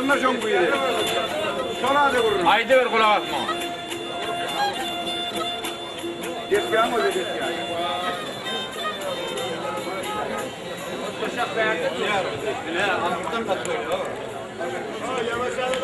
Ağzına şon buyur. Sonra hadi vururum. Haydi ver kulağa bakma. Geçken mi öyle geçken? Koşak beğendin mi? Ne? Anlattım da söylüyor. Yavaş yavaş.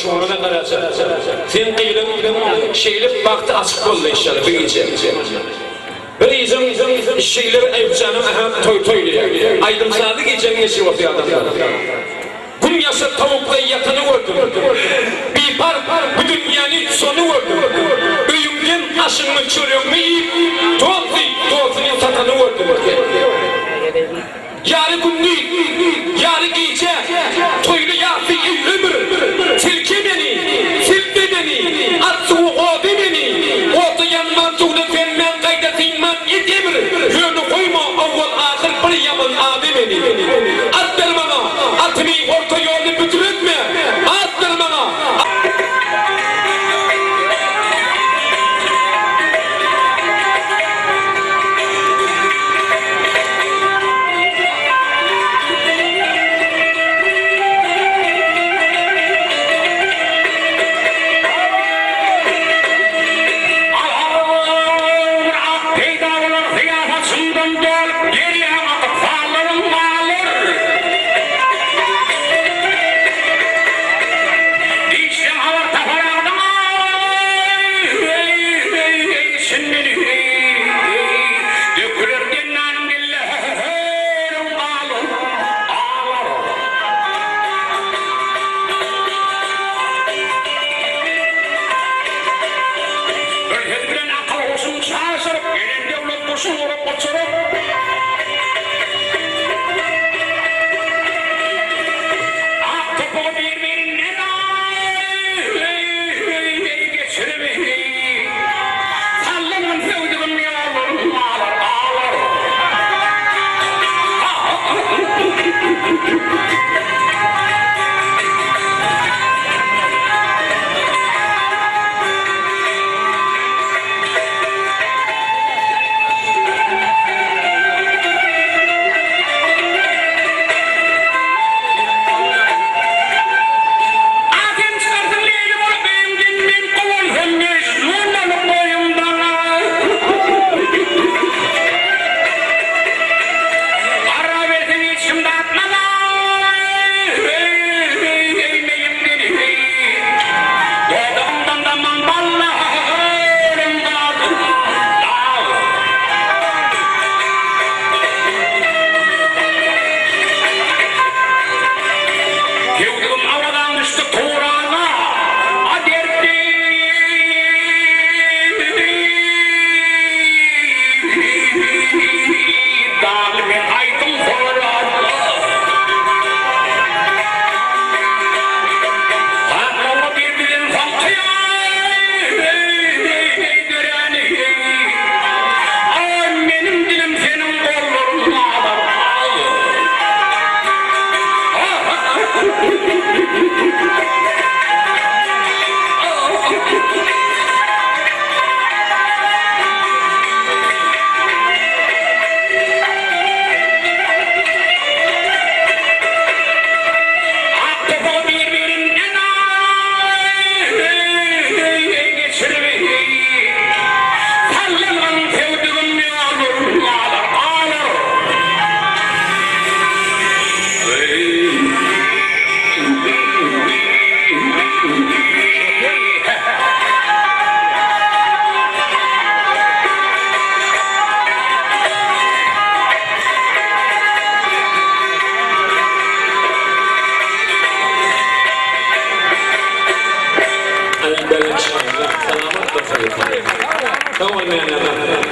Şuuruna karacak. Sen kıyılın şeylik vakti açık oldu inşallah bir gece. Bir izin şeyler evcanım toyluyor. Aydımsadı gecenin eşi ortaya adamlar. Gün yasa tavukla yatanı vurdu. Bir par bu dünyanın sonu vurdu. Büyümden aşını çürüğümü yiyip tuhafını satanı vurdu. Yarı gün değil, yarı gece, toylu yafi ömür, silke beni, silke beni, atsı o beni, orta yanman tuğda fenmen kayda finman yetemir, yönü koyma avval ahir bir yaman abi beni, attır bana, atımı orta yolunu bütürtme, attır bana.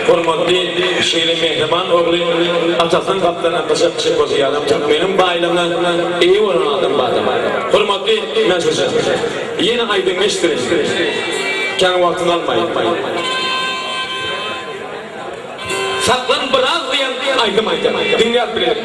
Hurmatli şehri mehriban oğlu atasının kaptanına taşıp çıkması yardım benim bayramdan iyi olan adam badım. Hurmatli mesajı yine aydınlaştırın. Kendi vaktini almayın. Saklan biraz diyen aydınmayın. Dinleyat bile.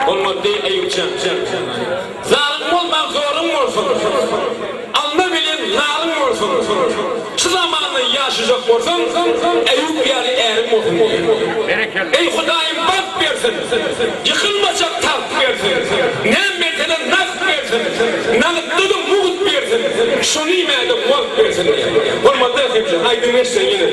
Hurmatli Eyüpcan. Zalim olmak zorun olsun. Anla bilin zalim olsun. Şu zamanı yaşayacak olsun. Eyüp yani erim olsun. Ey Hudayım bak versin. Yıkılmayacak tat versin. Ne metele nak versin. Ne tutum muğut versin. Şunu imede muğut versin. Hurmatli Eyüpcan. Aydın versin yine.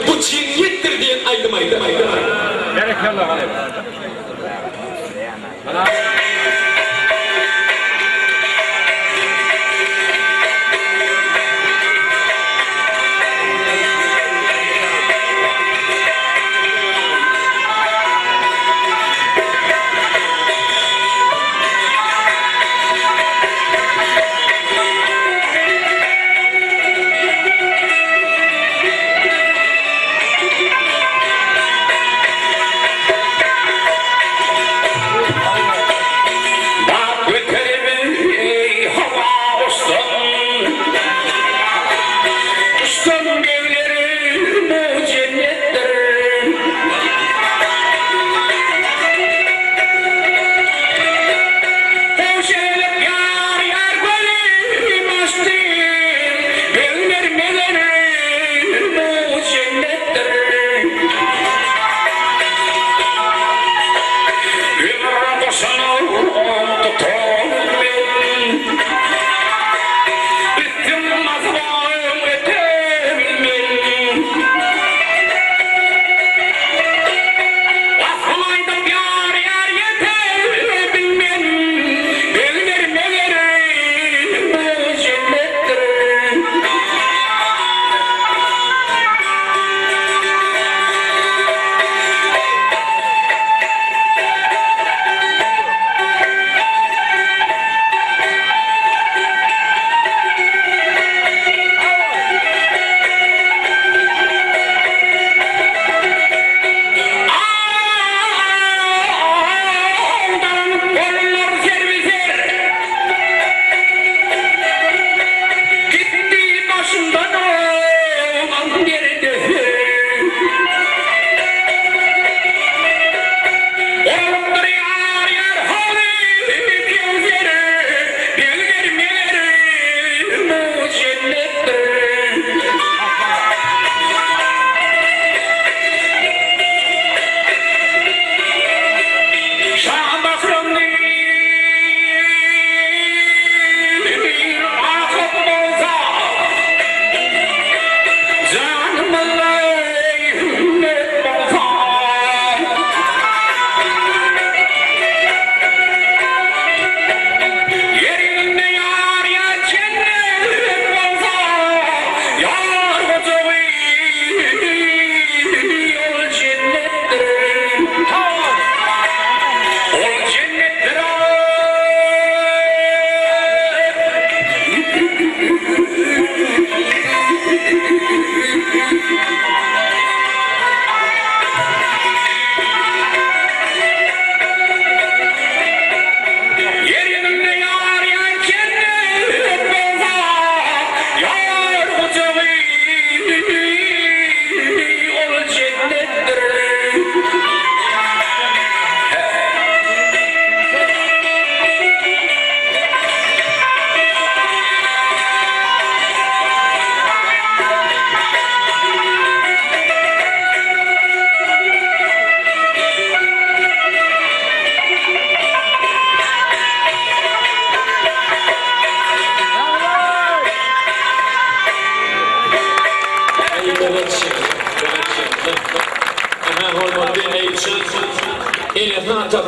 Bu cinniyettir diyen aydın. Berekallah aleyh.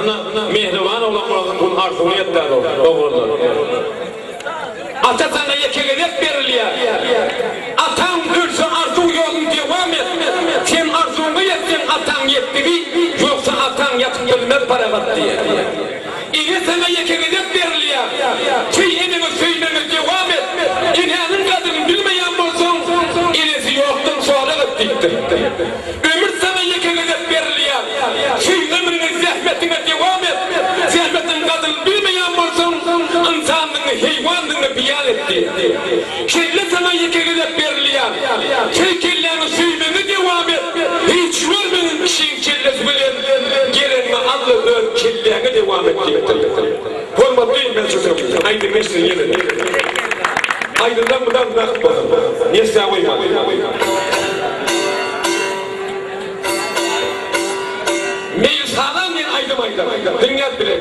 zatına mehriban olan bunun arzunu yeter doğrudur. Ata sana yekeledek beriliyor. Atan ölse arzu yolun devam et. Sen arzunu yetsen atan yetti mi? Yoksa atan yatıp ölmez paravat diye. İne sana yekeledek beriliyor. Çiğneni söyleme devam et. İnenin kadını bilmeyen bolsun. İnesi yoktan sonra öptüktir. Ömür sana yekeledek beriliyor. Ömrünün zahmetine devam et. Zahmetin kadını bilmeyen bolsun. İnsanlığını, heyvanlığını biyan etti. Kelle sana yekeledek beriliyor. Kellerini söyleme devam et. Hiç görmenin kişinin kellesi bilen gelenme Allah'ın kellerini devam etti. Hormatlıyım ben sözüm. Aydın nesin yerine. Aydın'dan mıdan nakıp bakalım. Neyse uyma. Meyilsa'dan ben aydım. Dünya bile.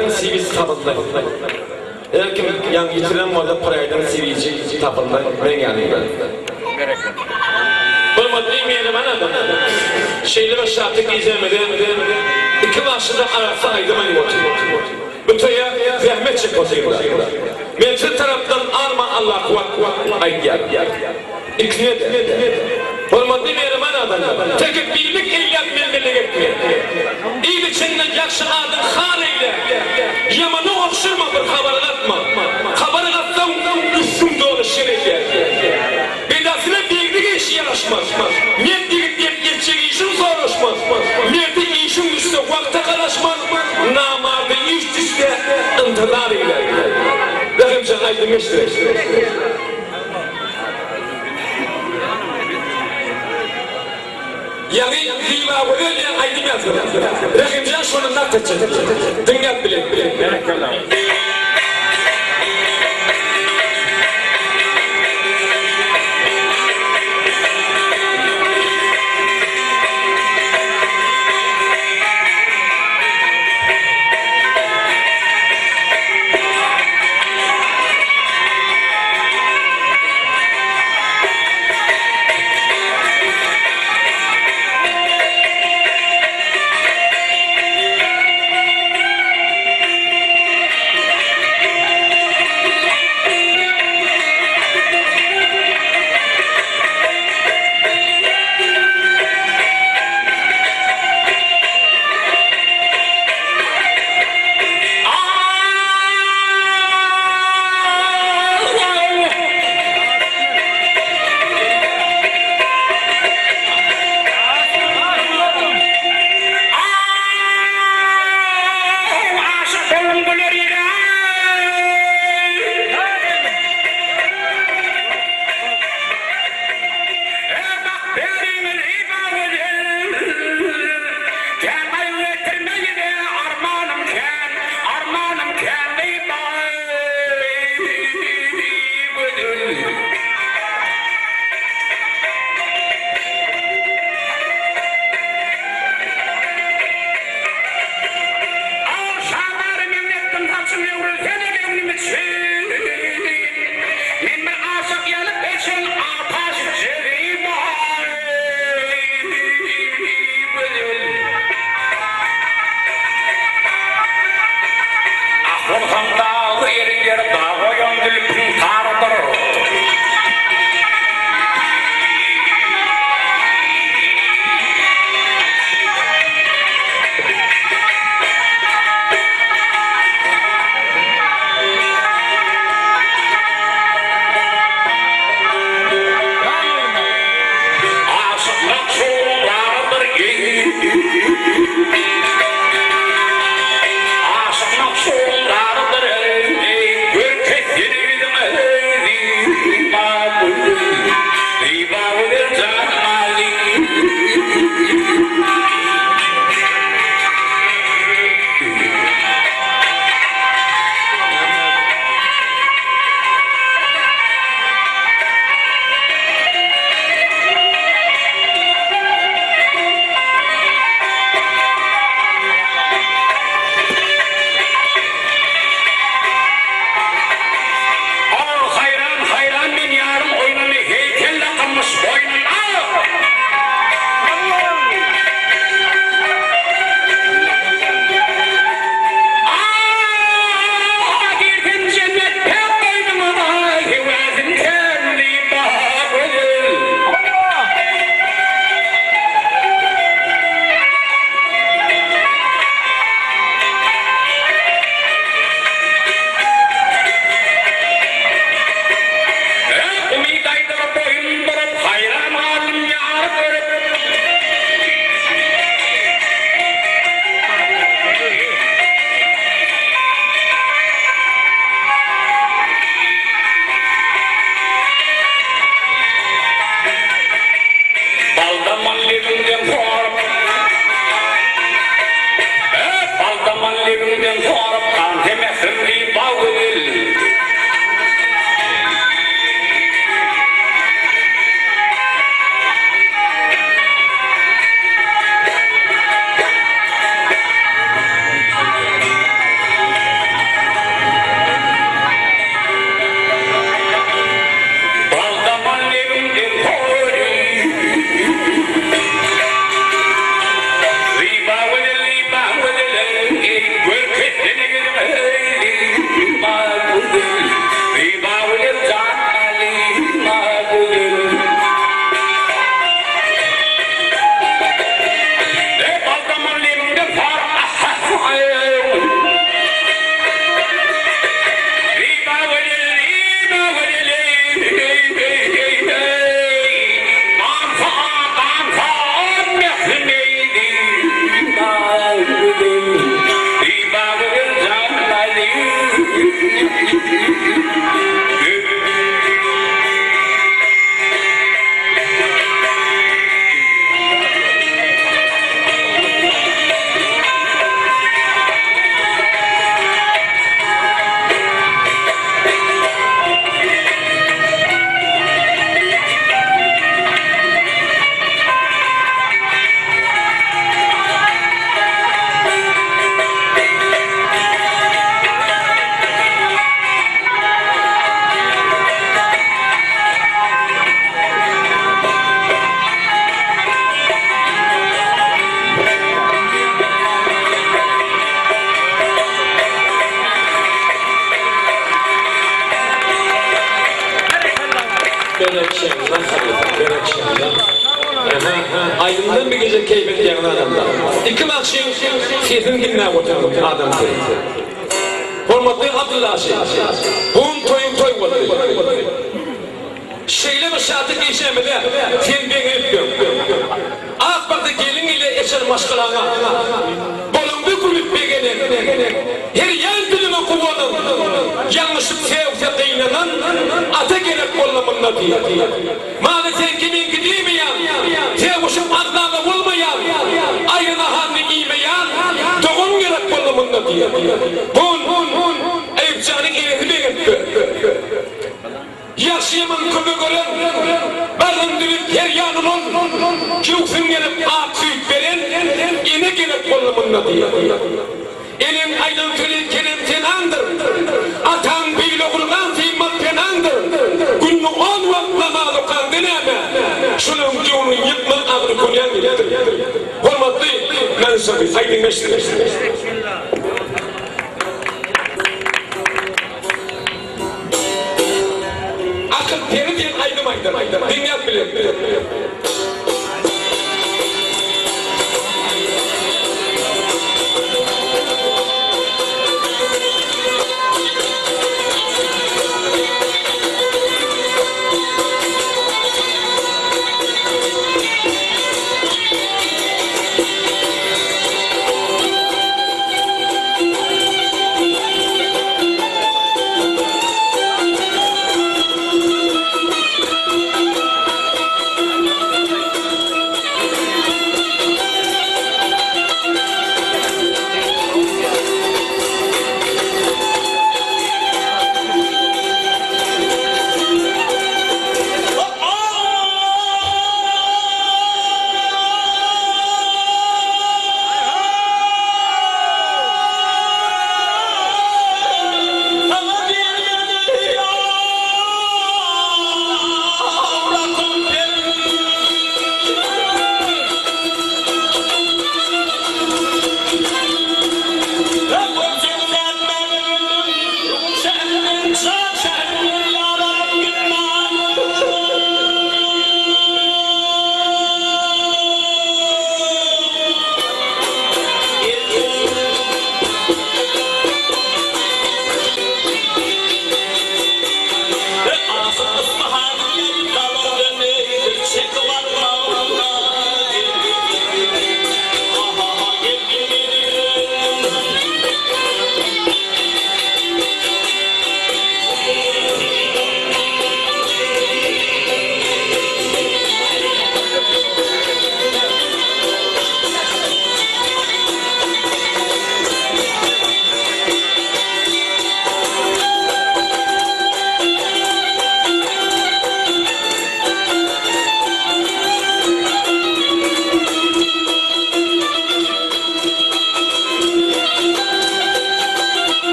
Pray'dan CV'si tapıldı. Kim yan yitiren moda Pray'dan CV'ci tapıldı. Ben yanıyım ben. Olmadı demeyelim ana da. Şeylere şartı giyeceğimedi. İki başında arası aydıman yok. Öteye zahmet çek otayım da. Mevcut taraftan alma Allah kuvvet ay gel. İkine de. Olmadı demeyelim ana da. Tek bildik eylem bilmelik etmeyin. İyi içinde yakşı adın haliyle. Yamanı okşurma bir haber atma. Haber atsan üstün doğru şerefler. Bedasına bildiği işi yaraşmaz. Net deyip geçecek işin zorlaşmaz. Net işin üstü vakta kalaşmaz. Namarda iş düşte intihar eyler. Rahimcan aydınmıştır. Yani riva böyle aydınmaz. Rahimcan şunu nakletecek. Dinlet bile. Aydın'dan bir gece keyfet yanına adamlar. İki maksim fiyatını dinle oturalım adam. Hormatlı Abdullah Şeyh. Bugün toy oldu. Şeyle bir şartı geçemedi. Sen beni öpüyorum. Akbar'da gelin ile eser maşkalana. Bolundu kulüp begenin. Her yan dilime kuvanın. Yanlışıp sevse kıynanan. Ata gerek olmamınla diye. Mağda sen kimin gidemeyen. Sevuşup adlarla olmayan. Ayına hanını giymeyen. Doğun gerek olmamınla diye. Bun. Eyüpcan'ın evini etti. Yaşayamın kübü gören, barındırıp her yanının, küksün gelip ağ tüyük veren, ine gelip kolumunda diye. Elin aydın tülü kelim tenandır, atan büyülü kurgan tiymat tenandır, günlü 10 vakit namazı kandineme, şunun diyorunu yıkma ağrı kunyan gidedir. Hormatlı mensubi, aydın meştir. Akıl peri diyen aydım. Dinleyat bile.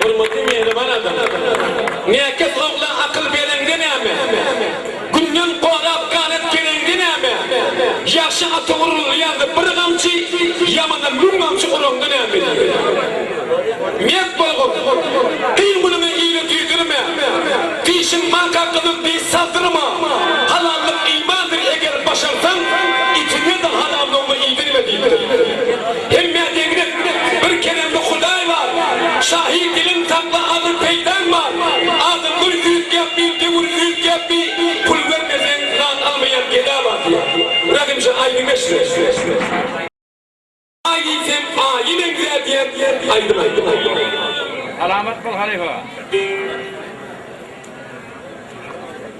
Hürmetli mehriban adam. Nekes oğla akıl berengde näme? Günden qorap ganet gelengde näme? Yaxşı atı urulýandy bir gamçy, ýamanyň mün gamçy urangda näme? Met bolgup, kıyımını iyilik yüzdürme, dişin mankaklılık diş saldırma, halallık imandır eğer başarsan, içine de halallığı iyidirme değildir. Hem medyenine bir kelamda Huday var, şahit dilim takla adı peydan var, adı bir yüz yapı, devur yüz yapı, pul vermeden kan almayan geda var diye. Bırakın şu aynı meşre. Ayitem ayine güzel diye aydım. Alamet bul halife.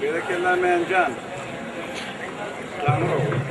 Berekellenmeyen can. Canım o.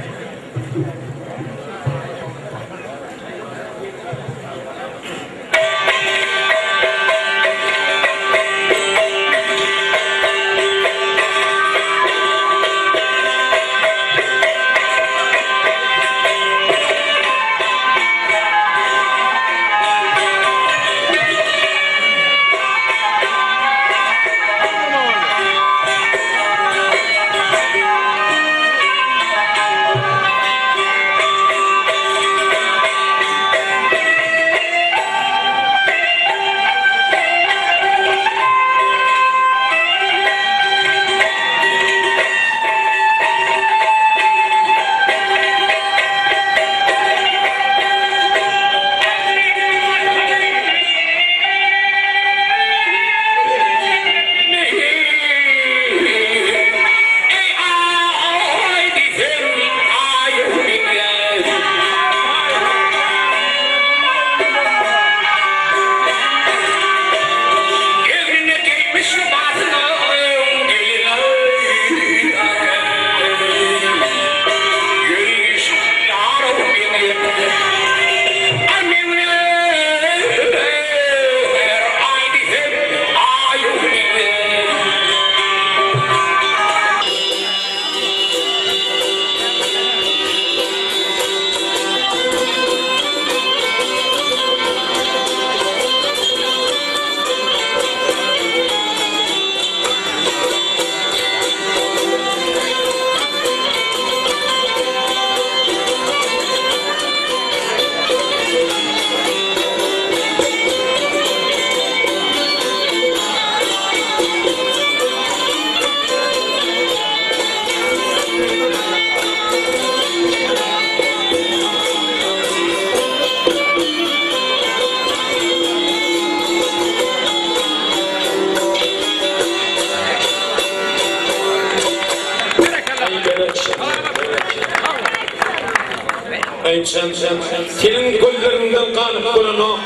Senin gözlerinden kanıp durunu,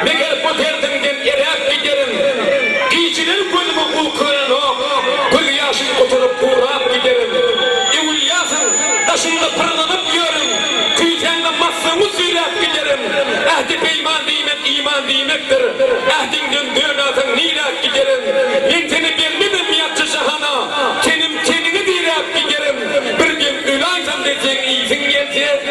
meğer bu derdimden erek giderim, giyiciler gönlümü ulkırını, gül yaşın oturup uğrap giderim. Evul yazın, taşında pırlanıp yiyorum, tüytenle massamı süylep giderim. Ehdi peyman demek iman demektir, ehdinden dönatın nilak giderim. Ben seni bilmedim yatçı şahana, senin tenini direk giderim. Bir gün ülaysam desen iyisin gelse,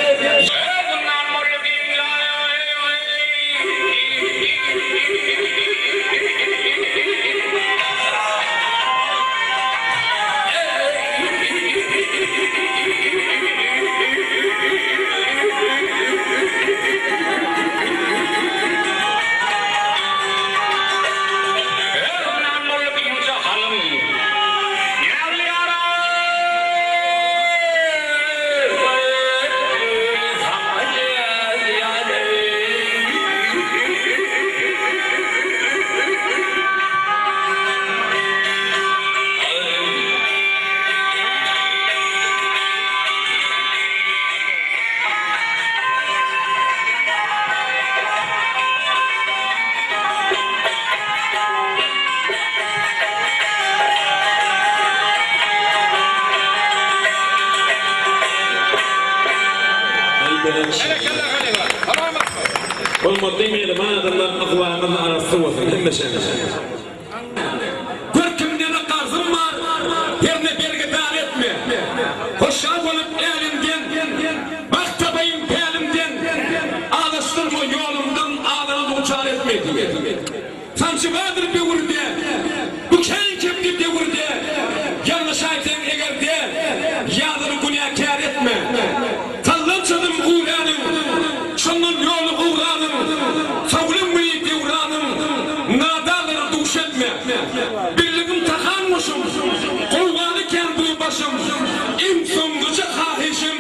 Hürmetli mehriban adamlar aqwanın arasında olsun. Görkümden qarzım var, yerine bergedar etme. Hoşça olup elimden, baktabayım pelimden, ağlaştırma acıbadır devirde, bu kendi kimdi devirde, yanlış ayten eğer de, yadını günahkar etme. Tallançadım uğranım, şunun yolu uğranım, savulun müyü devranım, nadaları duş etme. Birliğim takanmışım, kovganı kendi başım, imsumluca kahişim,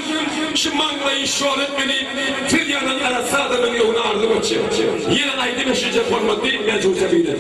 şimanlayı şol etmeli, Tiryanın arası adamın yolunu ardım için. Yine aydı meşecek olmadı değil, mecuse bile.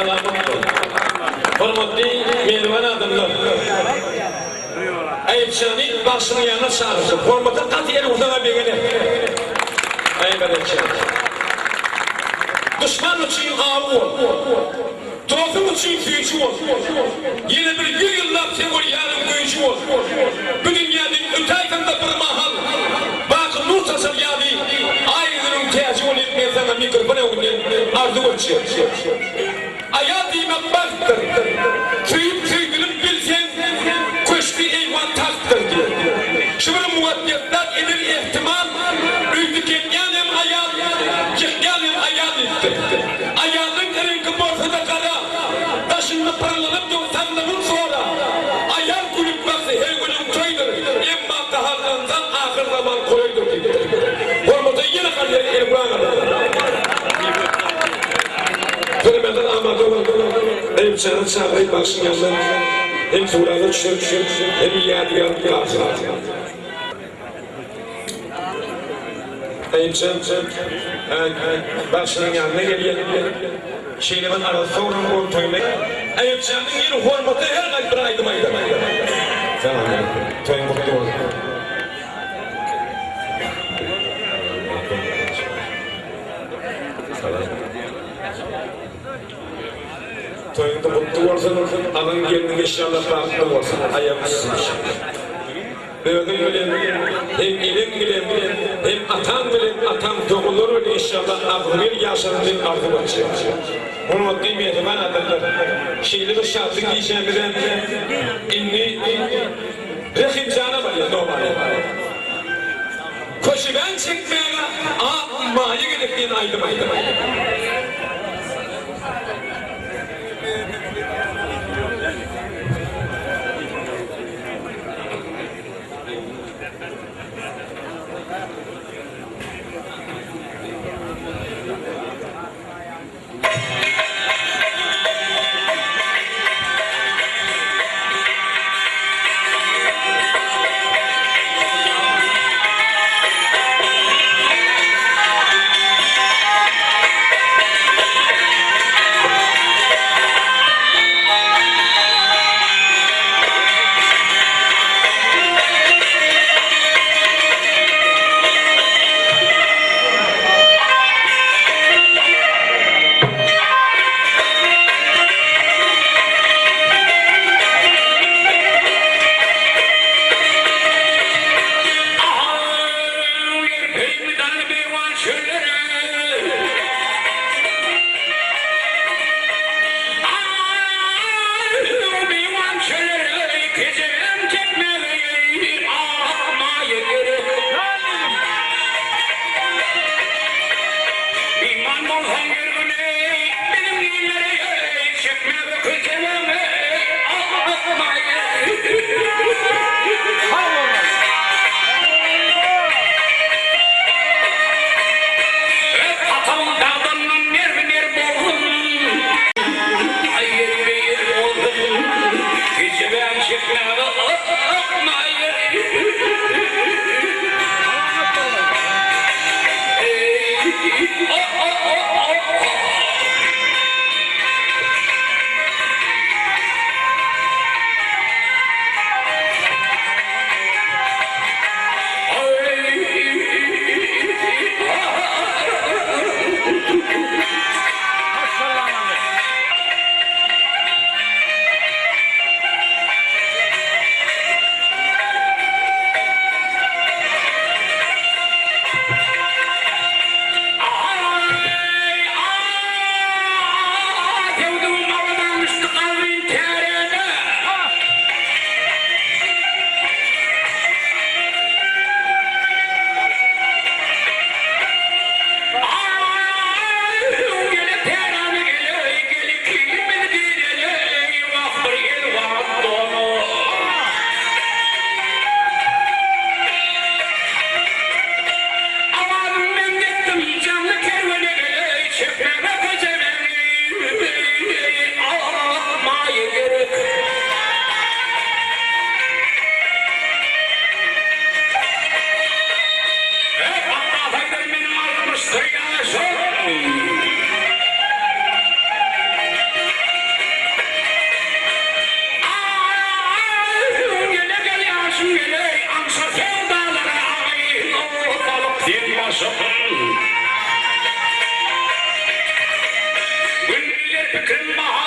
Selamat olun. Hormatli mehriban adamlar. Ayıpşani başının yanına çağırırsın. Hormatın katiyen uzana begine. Ayıp edecek. Düşman için ağır ol. Dostum için gücü ol. Yine bir yıllar sen ol yarın gücü ol. Bu dünyanın öteyken de bir mahal. Bakın nur tasar yadı. Ayrının teyacı ol etmeye sana mikrofona uğrayan ardı ölçüyor. Ayat iman baktır. Tüyüp tüydürüp bilsen köşkü eyvan taktır diyor. Şimdi muvaddiyatlar edir ihtimal. Ülküken yanem ayat, yanem ayat etti. Ayatın rengi borsada kara. Taşında paralanıp doksanların sonra. Ayat kulüp baktı her günün köydür. Emma taharlansan ahir zaman koydur dedi. Hormata yine kalıyor Erbuğan kadar. Hürmeden amadı var. Hem sana çağırayım baksın yanlarına. Hem tuğrada çök hem yadigar bir ağzı. Hem sen başının yanına geliyor. Şeylerin arası olan ortayına. Hem senin yeni hormatı her kadar bir aydım aydım. Tamam. Toyun mutlu olsun. Toyunda mutlu olsun, anın gelinin inşallah bahtlı olsun, ayağımızsın inşallah. Böyle hem ilim bilen, hem atan bilen, atan doğulur inşallah ağır yaşandığı ardı olacak. Bunu mutlu mehriban adamlar, şeyleri şartı giyeceğimden inni rehim cana var ya normal. Koşudan çekmeye, mağayı gidip aydım. bütün bahar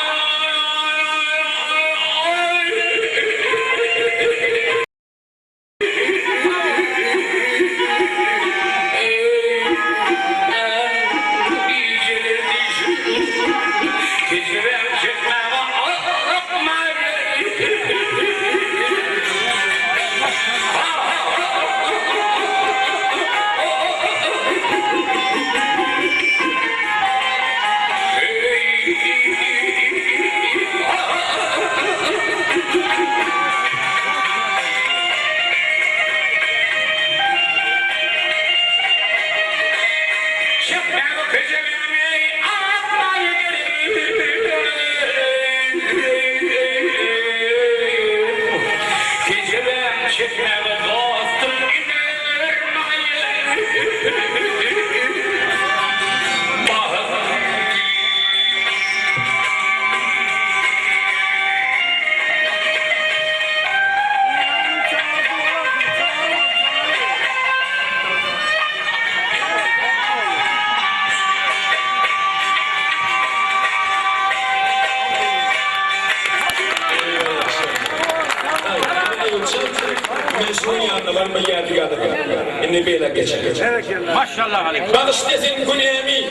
Maşallah aleyküm. Bağışlasın günemi,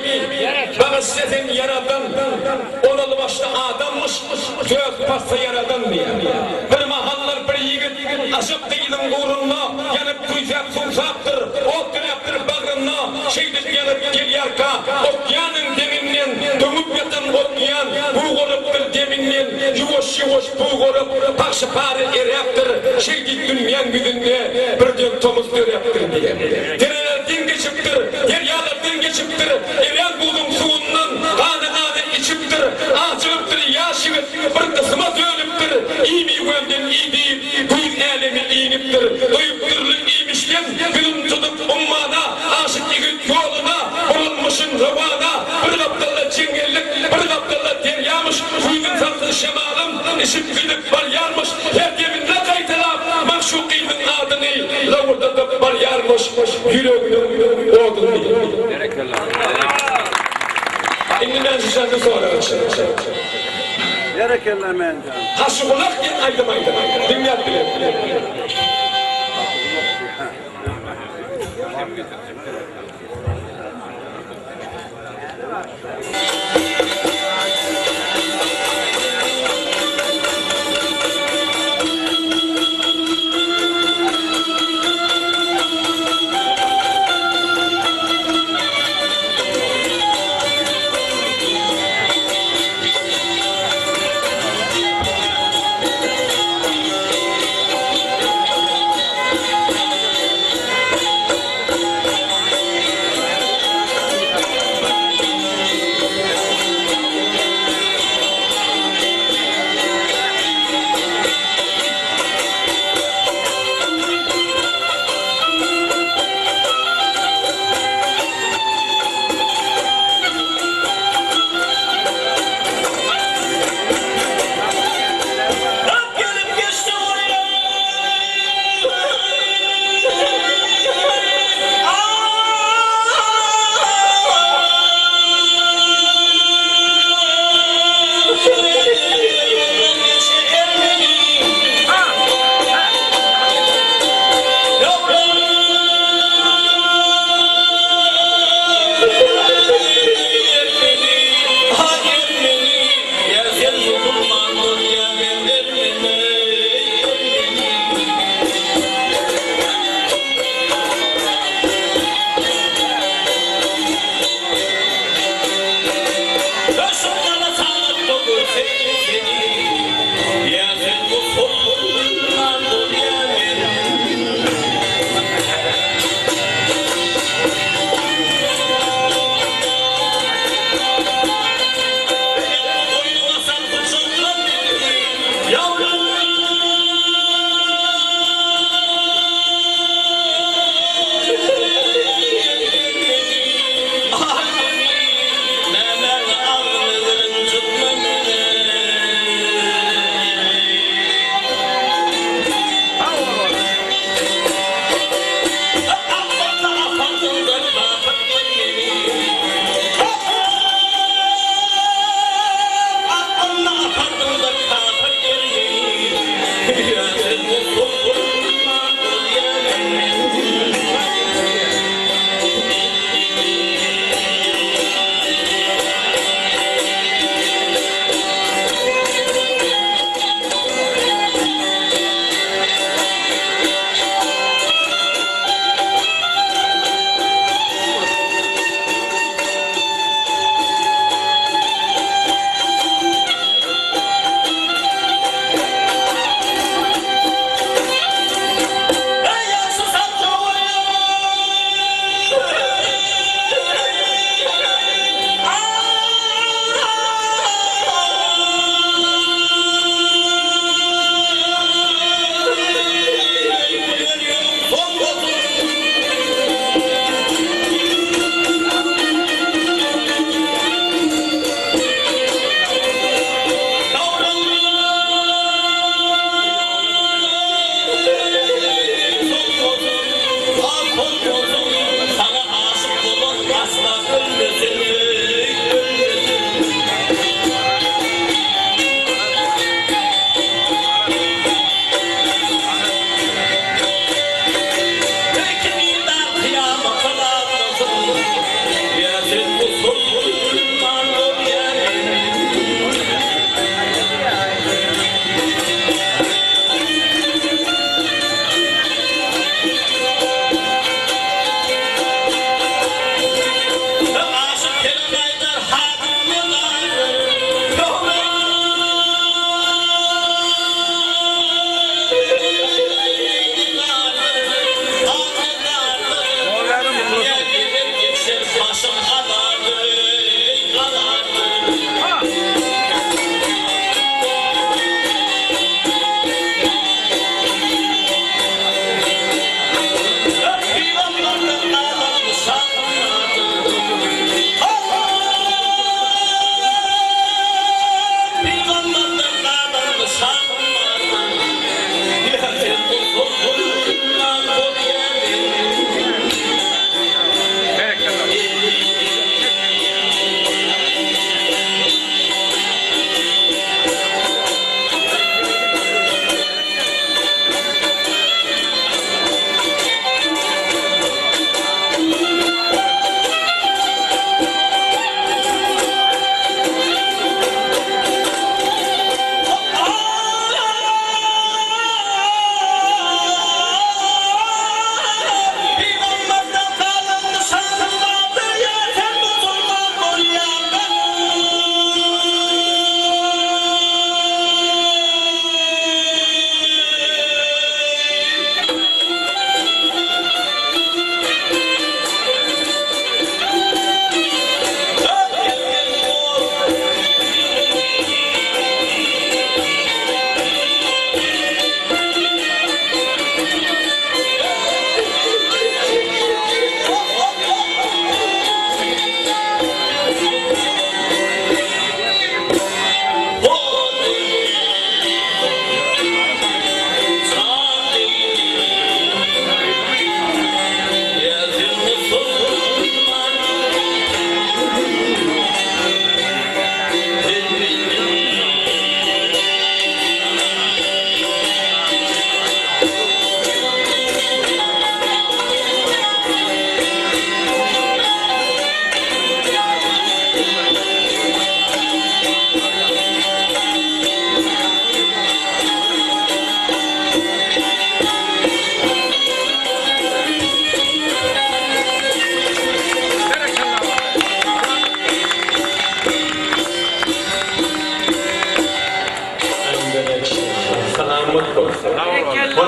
bağışlasın yaradan, onalı başta adammış, göğüs pasta yaradan diye. Bir mahallar bir yigit, aşık değilim uğruna, yanıp kuyacak sulsaktır, ot döneptir bağrına, şeydik yanıp gel yarka, okyanın deminden, dönüp yatan okyan, buğuruptur deminden, yuvoş yuvoş buğurup, takşı pari ereptir, şeydik dünyan güdünde, birden tomuz döneptir diye. Derelerden geçiptir, deryalardan geçiptir, evren buldum suğundan, kanı içiptir, ağçılıptır, yaşıvır, bir kısma dönüptür, iyi mi güvenden iyi değil, duyun elemi iyiniptir, duyuptırlı iyiymişken, gülüm tutup ummana, aşık yigit yoluna, bulunmuşun rıvana, bir kaptalla çengellik, bir kaptalla deryamış, duyun saksın şemalım, işip gülüp var yarmış, her deminle kaytılar, mahşukinin adını, lavurda da var yarmış, yüreğinin odun diye. Şimdi ben sizden sonra açarım. Berekeller menden. Haşıkulak diye aydım. Dünya bile.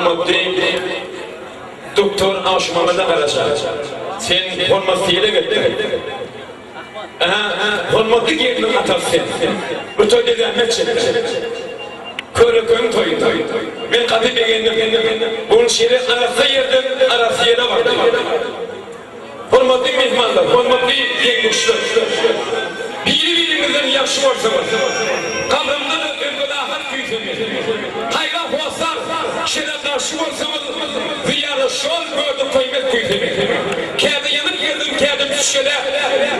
hürmetli Doktor Aşmamada Karaca. Sen hürmetliyle gittin. Hürmetli gelinin atası. Bu toyda rahmet çekti. Körükün toyu. Ben kapı beğendim. Bunun şehri arası yerden arası yere vardı. Hürmetli mehmanlar, hürmetli yengüşler. Birimizden yaxşı varsanız, kalımda da ırgılahat güydünüz. Hayra huasar, şeref karşı varsanız, ziyarı şol gördü kıymet güydünüz. Kâda yanıp girdim, kâda düşkele,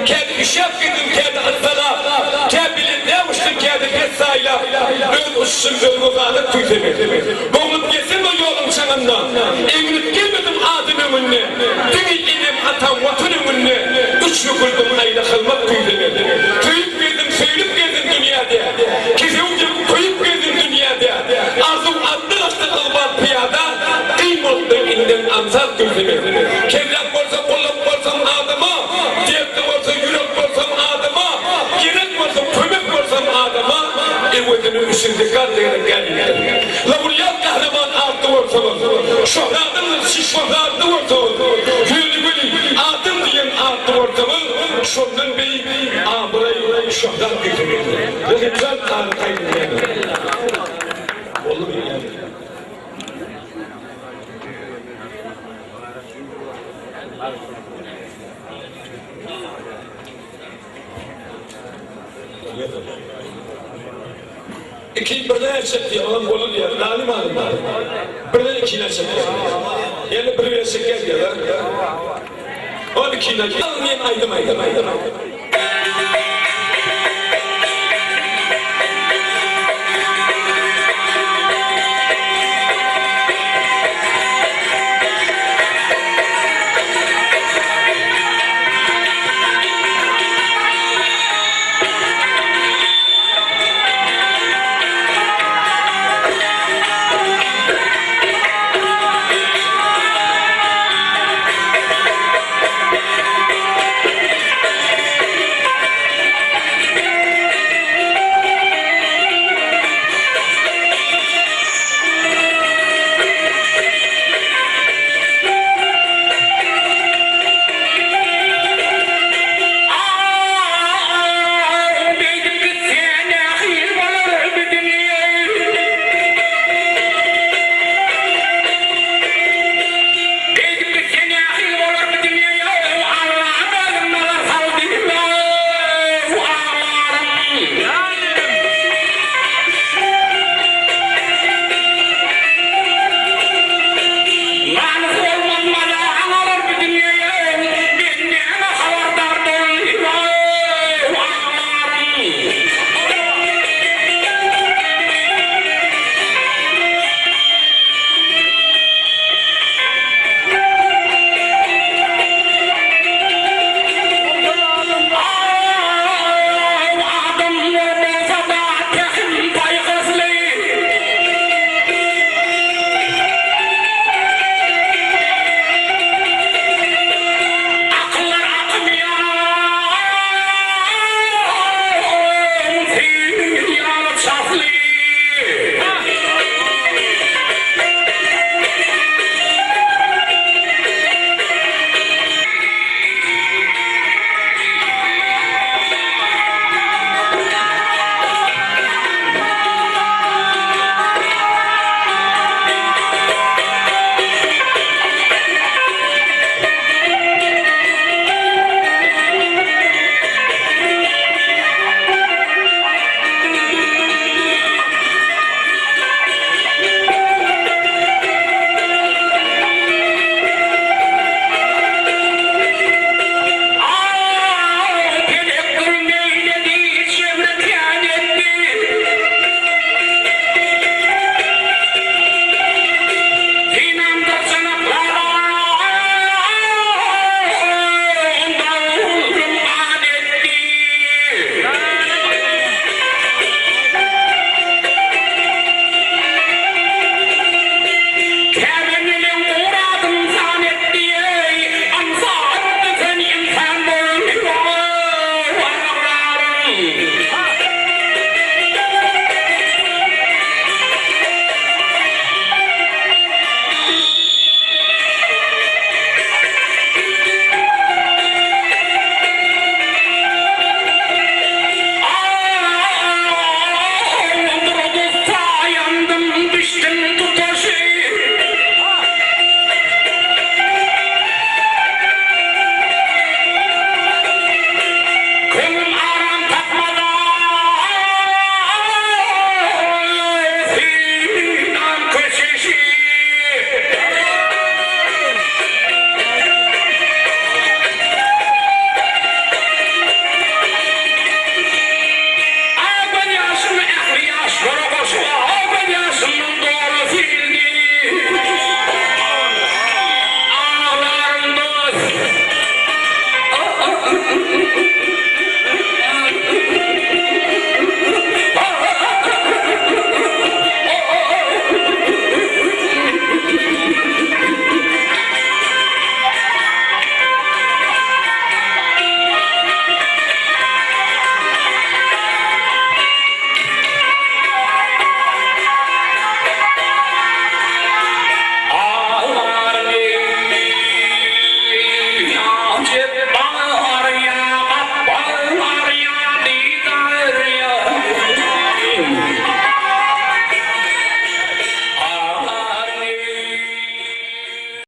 kâda işap girdim, kâda ızdala, kâda bilinde uçtum, kâda besayla, ön uçsun ırgılahat güydünüz. Boğulup geçsin o yolun çanından, emrip gelmedim adım önüne, dünü ilim atam vatın önüne, üçlü kıldım ayla kılmak güydünüz. Kıyıp verdim, söylüp verdim dünyada. Kesevim koyup verdim dünyada. Arzum adlı açtı kılbar piyada. Kıymetli inden amsal gözümü. Kevlak olsa kolluk olsam adıma. Diyetli olsa yürek olsam adıma. Gerek olsa kömek olsam adıma. Evetinin üstünde kardeğine geldi. Lavriyat kahraman ardı olsanız. Şohradın şişmanlardı olsanız. Yürü böyle adım diyen ardı olsanız. Şundan bey burayı şohrat götürüyor. Lütfen harikayım yani. Olur mu yani? İki birden çekti, adam olur ya, nalim alım var. Birden ikiyle çekti. Yani bir çeker diyorlar. O ikiyle almayayım aydım.